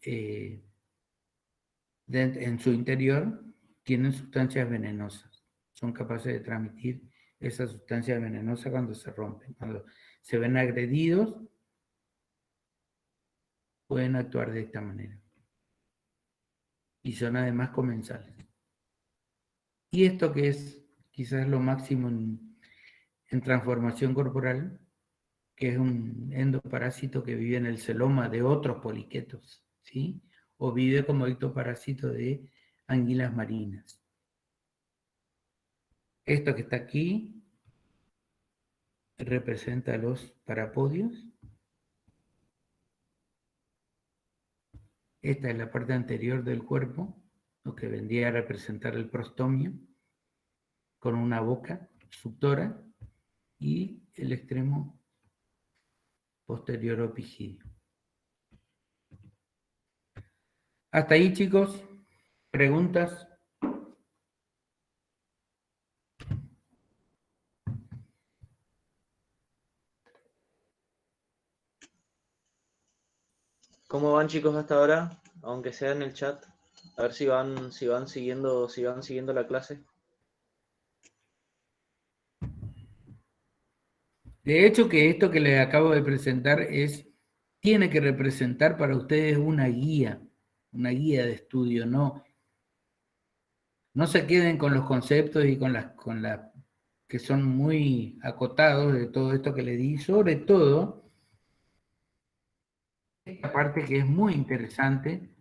en su interior, tienen sustancias venenosas. Son capaces de transmitir esas sustancias venenosas cuando se rompen. Cuando se ven agredidos, pueden actuar de esta manera. Y son además comensales. Y esto que es quizás lo máximo en transformación corporal, que es un endoparásito que vive en el celoma de otros poliquetos, ¿sí? O vive como ectoparásito de anguilas marinas. Esto que está aquí representa los parapodios. Esta es la parte anterior del cuerpo, lo que vendría a representar el prostomio, con una boca suctora y el extremo posterior opigidio. Hasta ahí, chicos. ¿Preguntas? ¿Cómo van, chicos, hasta ahora? Aunque sea en el chat. A ver si van siguiendo la clase. De hecho, que esto que les acabo de presentar tiene que representar para ustedes una guía de estudio, no se queden con los conceptos y con las que son muy acotados de todo esto que les di, sobre todo esta parte que es muy interesante,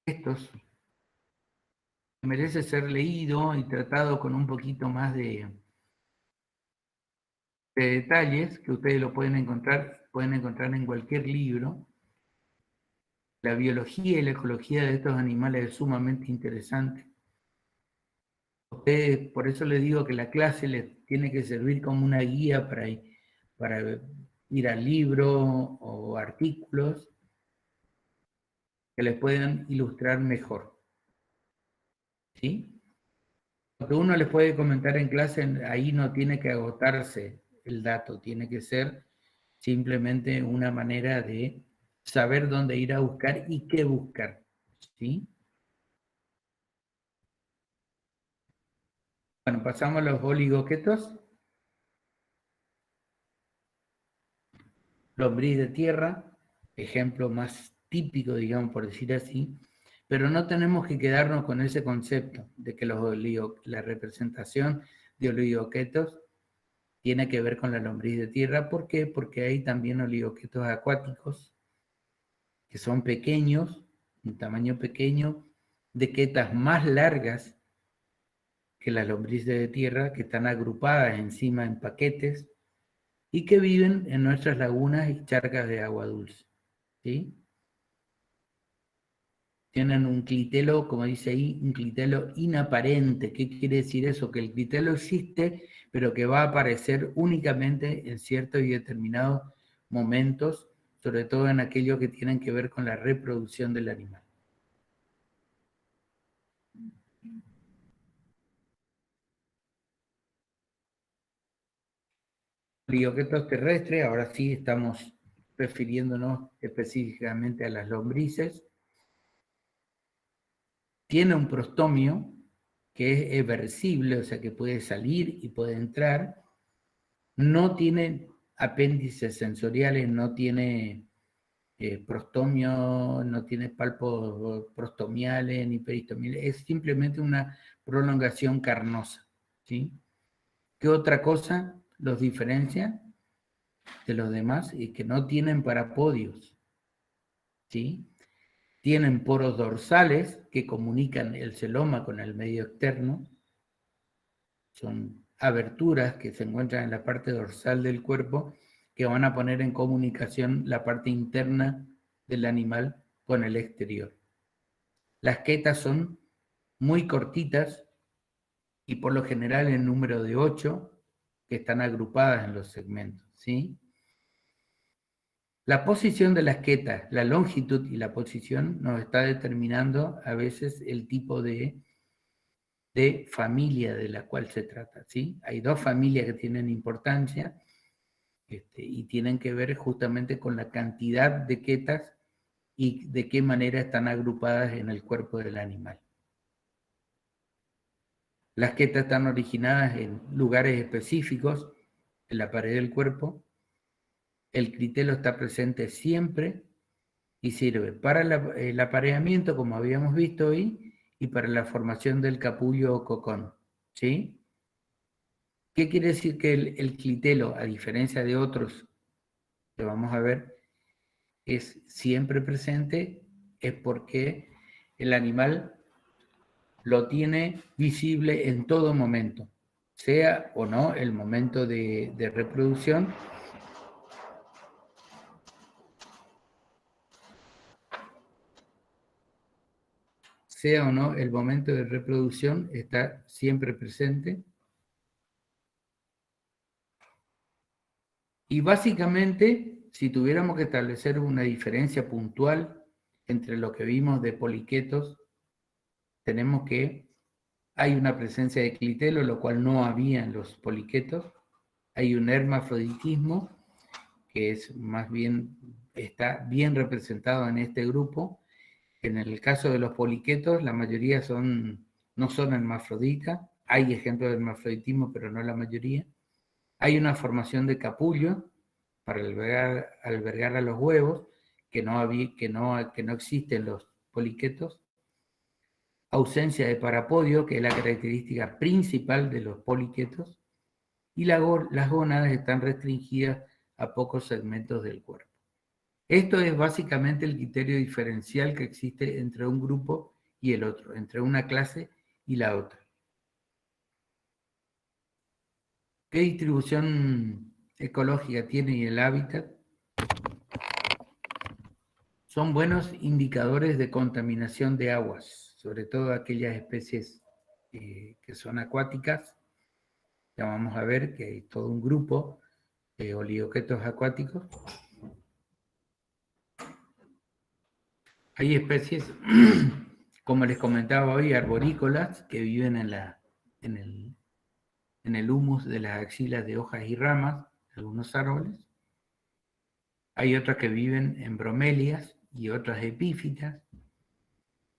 estos merece ser leído y tratado con un poquito más de detalles, que ustedes lo pueden encontrar en cualquier libro. La biología y la ecología de estos animales es sumamente interesante. Ustedes, por eso les digo que la clase les tiene que servir como una guía para ir al libro o artículos que les puedan ilustrar mejor. ¿Sí? Lo que uno les puede comentar en clase, ahí no tiene que agotarse el dato, tiene que ser simplemente una manera de saber dónde ir a buscar y qué buscar. ¿Sí? Bueno, pasamos a los oligoquetos. Lombriz de tierra, ejemplo más típico, digamos, por decir así, pero no tenemos que quedarnos con ese concepto de que la representación de oligoquetos tiene que ver con la lombriz de tierra. ¿Por qué? Porque hay también oligoquetos acuáticos que son pequeños, un tamaño pequeño, de quetas más largas que las lombrices de tierra, que están agrupadas encima en paquetes y que viven en nuestras lagunas y charcas de agua dulce. ¿Sí? Tienen un clitelo, como dice ahí, un clitelo inaparente. ¿Qué quiere decir eso? Que el clitelo existe, pero que va a aparecer únicamente en ciertos y determinados momentos, sobre todo en aquellos que tienen que ver con la reproducción del animal. Oligoquetos terrestres, ahora sí estamos refiriéndonos específicamente a las lombrices. Tiene un prostomio que es eversible, o sea que puede salir y puede entrar. No tiene apéndices sensoriales, no tiene prostomio, no tiene palpos prostomiales ni peristomiales, es simplemente una prolongación carnosa. ¿Sí? ¿Qué otra cosa los diferencia de los demás? Y que no tienen parapodios. ¿Sí? Tienen poros dorsales que comunican el celoma con el medio externo. Son aberturas que se encuentran en la parte dorsal del cuerpo que van a poner en comunicación la parte interna del animal con el exterior. Las quetas son muy cortitas y por lo general en número de 8 que están agrupadas en los segmentos. ¿Sí? La posición de las quetas, la longitud y la posición nos está determinando a veces el tipo de familia de la cual se trata. ¿Sí? Hay dos familias que tienen importancia y tienen que ver justamente con la cantidad de quetas y de qué manera están agrupadas en el cuerpo del animal. Las quetas están originadas en lugares específicos, en la pared del cuerpo. El critelo está presente siempre y sirve para el apareamiento, como habíamos visto hoy, y para la formación del capullo o cocón. ¿Sí? ¿Qué quiere decir? Que el clitelo, a diferencia de otros que vamos a ver, es siempre presente es porque el animal lo tiene visible en todo momento, sea o no el momento de reproducción. Sea o no el momento de reproducción, está siempre presente. Y básicamente, si tuviéramos que establecer una diferencia puntual entre lo que vimos de poliquetos, tenemos que hay una presencia de clitelo, lo cual no había en los poliquetos. Hay un hermafroditismo, que es más bien, está bien representado en este grupo. En el caso de los poliquetos, la mayoría no son hermafroditas. Hay ejemplos de hermafroditismo, pero no la mayoría. Hay una formación de capullo para albergar a los huevos, que no existen en los poliquetos. Ausencia de parapodio, que es la característica principal de los poliquetos. Y las gónadas están restringidas a pocos segmentos del cuerpo. Esto es básicamente el criterio diferencial que existe entre un grupo y el otro, entre una clase y la otra. ¿Qué distribución ecológica tiene el hábitat? Son buenos indicadores de contaminación de aguas, sobre todo aquellas especies que son acuáticas. Ya vamos a ver que hay todo un grupo de oligoquetos acuáticos. Hay especies, como les comentaba hoy, arborícolas, que viven en el humus de las axilas de hojas y ramas de algunos árboles. Hay otras que viven en bromelias y otras epífitas.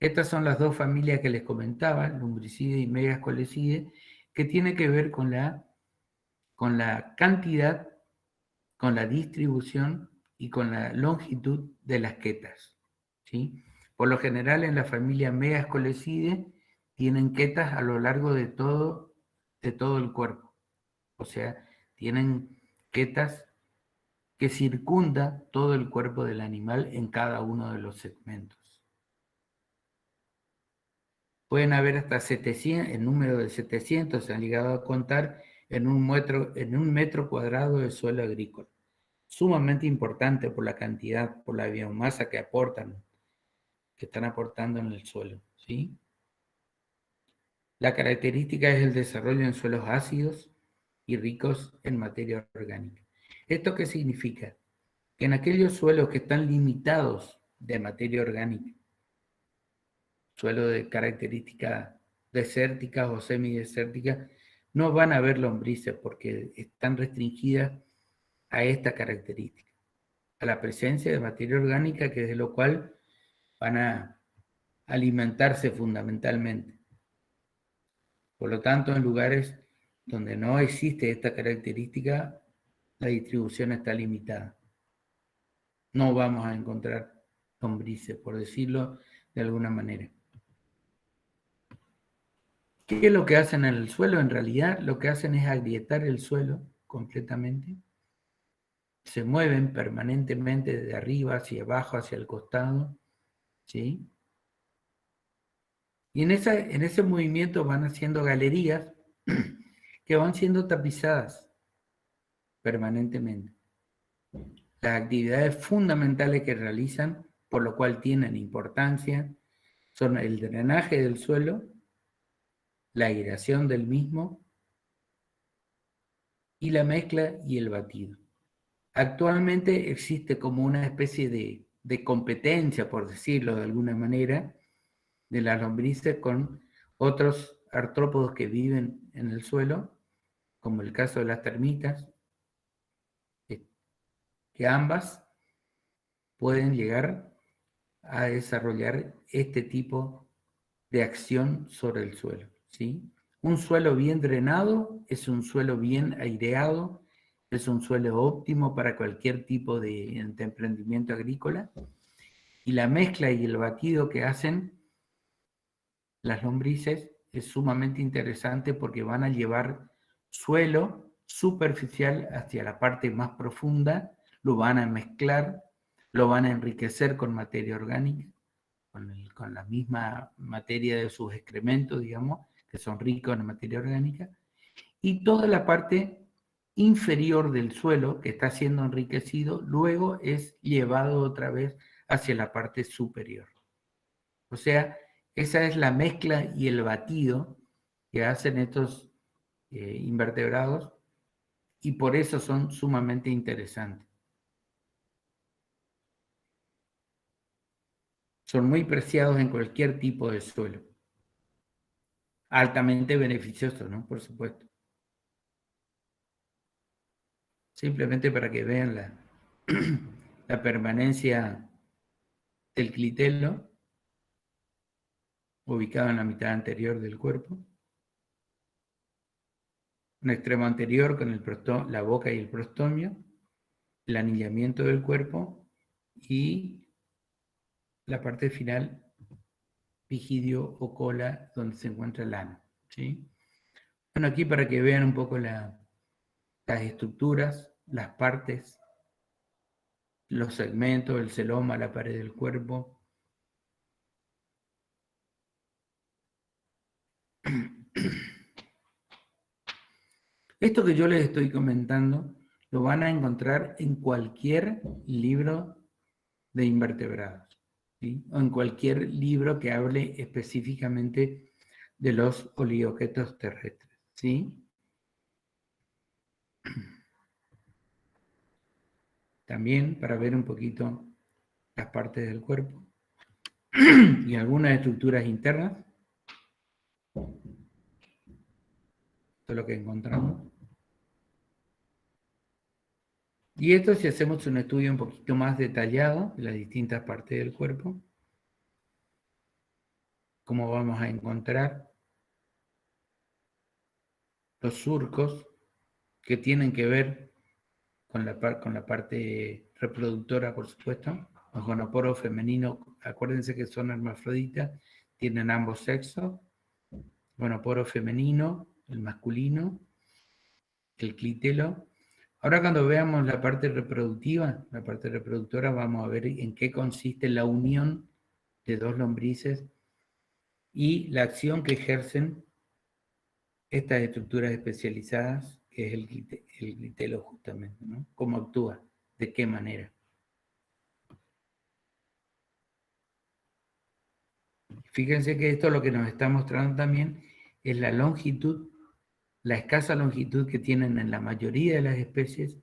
Estas son las dos familias que les comentaba, Lumbricidae y Megascolecidae, que tiene que ver con la cantidad, con la distribución y con la longitud de las quetas, ¿sí? Por lo general en la familia Megascolecidae tienen quetas a lo largo de todo el cuerpo. O sea, tienen quetas que circunda todo el cuerpo del animal en cada uno de los segmentos. Pueden haber hasta 700, el número de 700 se han llegado a contar en un metro cuadrado de suelo agrícola. Sumamente importante por la cantidad, por la biomasa que están aportando en el suelo, ¿sí? La característica es el desarrollo en suelos ácidos y ricos en materia orgánica. ¿Esto qué significa? Que en aquellos suelos que están limitados de materia orgánica, suelo de características desérticas o semidesérticas, no van a haber lombrices porque están restringidas a esta característica, a la presencia de materia orgánica, que es de lo cual van a alimentarse fundamentalmente. Por lo tanto, en lugares donde no existe esta característica, la distribución está limitada. No vamos a encontrar lombrices, por decirlo de alguna manera. ¿Qué es lo que hacen en el suelo? En realidad, lo que hacen es agrietar el suelo completamente. Se mueven permanentemente de arriba hacia abajo, hacia el costado, ¿sí? Y en ese movimiento van haciendo galerías que van siendo tapizadas permanentemente. Las actividades fundamentales que realizan, por lo cual tienen importancia, son el drenaje del suelo, la aireación del mismo y la mezcla y el batido. Actualmente existe como una especie de competencia, por decirlo de alguna manera, de las lombrices con otros artrópodos que viven en el suelo, como el caso de las termitas, que ambas pueden llegar a desarrollar este tipo de acción sobre el suelo, ¿sí? Un suelo bien drenado es un suelo bien aireado, es un suelo óptimo para cualquier tipo de emprendimiento agrícola, y la mezcla y el batido que hacen las lombrices es sumamente interesante porque van a llevar suelo superficial hacia la parte más profunda, lo van a mezclar, lo van a enriquecer con materia orgánica, con la misma materia de sus excrementos, digamos, que son ricos en materia orgánica, y toda la parte inferior del suelo que está siendo enriquecido, luego es llevado otra vez hacia la parte superior. O sea, esa es la mezcla y el batido que hacen estos invertebrados, y por eso son sumamente interesantes. Son muy preciados en cualquier tipo de suelo. Altamente beneficiosos, ¿no? Por supuesto. Simplemente para que vean la permanencia del clitelo, ubicado en la mitad anterior del cuerpo. Un extremo anterior con la boca y el prostomio, el anillamiento del cuerpo y la parte final, pigidio o cola, donde se encuentra el ano, ¿sí? Bueno, aquí para que vean un poco las estructuras, las partes, los segmentos, el celoma, la pared del cuerpo. Esto que yo les estoy comentando lo van a encontrar en cualquier libro de invertebrados, ¿sí? O en cualquier libro que hable específicamente de los oligoquetos terrestres, ¿sí? También para ver un poquito las partes del cuerpo y algunas estructuras internas. Esto es lo que encontramos. Y esto, si hacemos un estudio un poquito más detallado de las distintas partes del cuerpo, como vamos a encontrar los surcos que tienen que ver con la parte reproductora, por supuesto. Los gonoporos femeninos, acuérdense que son hermafroditas, tienen ambos sexos. Gonoporo femenino, el masculino, el clitelo. Ahora cuando veamos la parte reproductiva, la parte reproductora, vamos a ver en qué consiste la unión de dos lombrices y la acción que ejercen estas estructuras especializadas, que es el clitelo justamente, ¿no? ¿Cómo actúa? ¿De qué manera? Fíjense que esto lo que nos está mostrando también es la longitud, la escasa longitud que tienen en la mayoría de las especies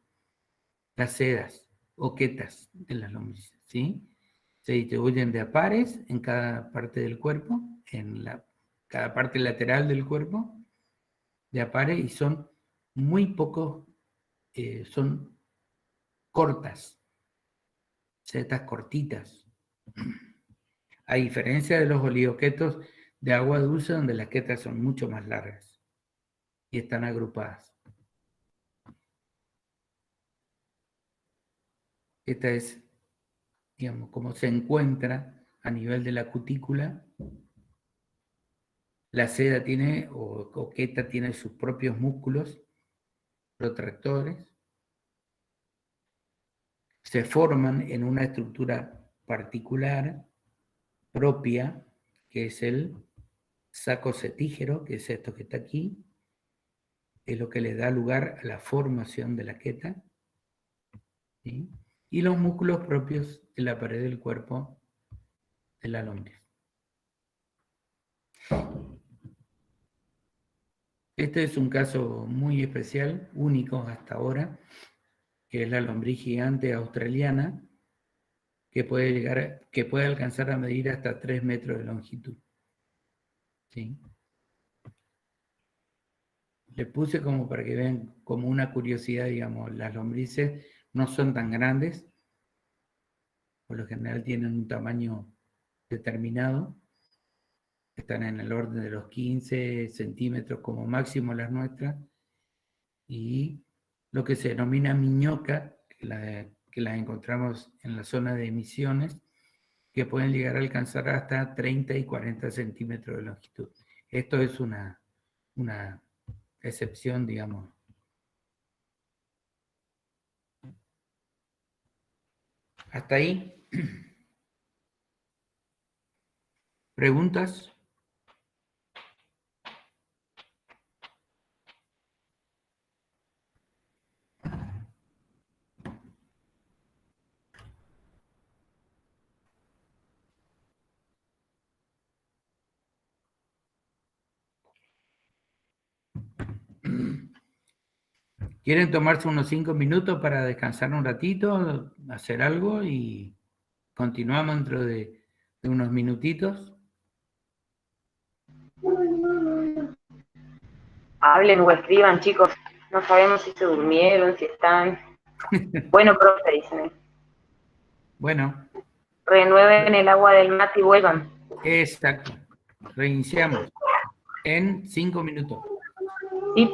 las sedas o quetas de las lombrices, ¿sí? Se distribuyen de a pares en cada parte del cuerpo, cada parte lateral del cuerpo, de a pares, y son muy pocos, son cortas, setas cortitas. A diferencia de los oligoquetos de agua dulce, donde las quetas son mucho más largas y están agrupadas. Esta es, digamos, como se encuentra a nivel de la cutícula. La seda tiene, o queta tiene sus propios músculos protractores. Se forman en una estructura particular, propia, que es el saco cetígero, que es esto que está aquí, que es lo que le da lugar a la formación de la queta, ¿sí? Y los músculos propios de la pared del cuerpo de la lombriz. Este es un caso muy especial, único hasta ahora, que es la lombriz gigante australiana, que puede alcanzar a medir hasta 3 metros de longitud. ¿Sí? Le puse como para que vean como una curiosidad, digamos, las lombrices no son tan grandes, por lo general tienen un tamaño determinado, están en el orden de los 15 centímetros como máximo las nuestras, y lo que se denomina miñoca, que las encontramos en la zona de Misiones, que pueden llegar a alcanzar hasta 30 y 40 centímetros de longitud. Esto es una excepción, digamos. Hasta ahí. ¿Preguntas? ¿Quieren tomarse unos 5 minutos para descansar un ratito, hacer algo y continuamos dentro de unos minutitos? Hablen o escriban, chicos. No sabemos si se durmieron, si están. Bueno, profe, dicen. Bueno, Renueven el agua del mate y vuelvan. exacto. Reiniciamos en 5 minutos. Sí.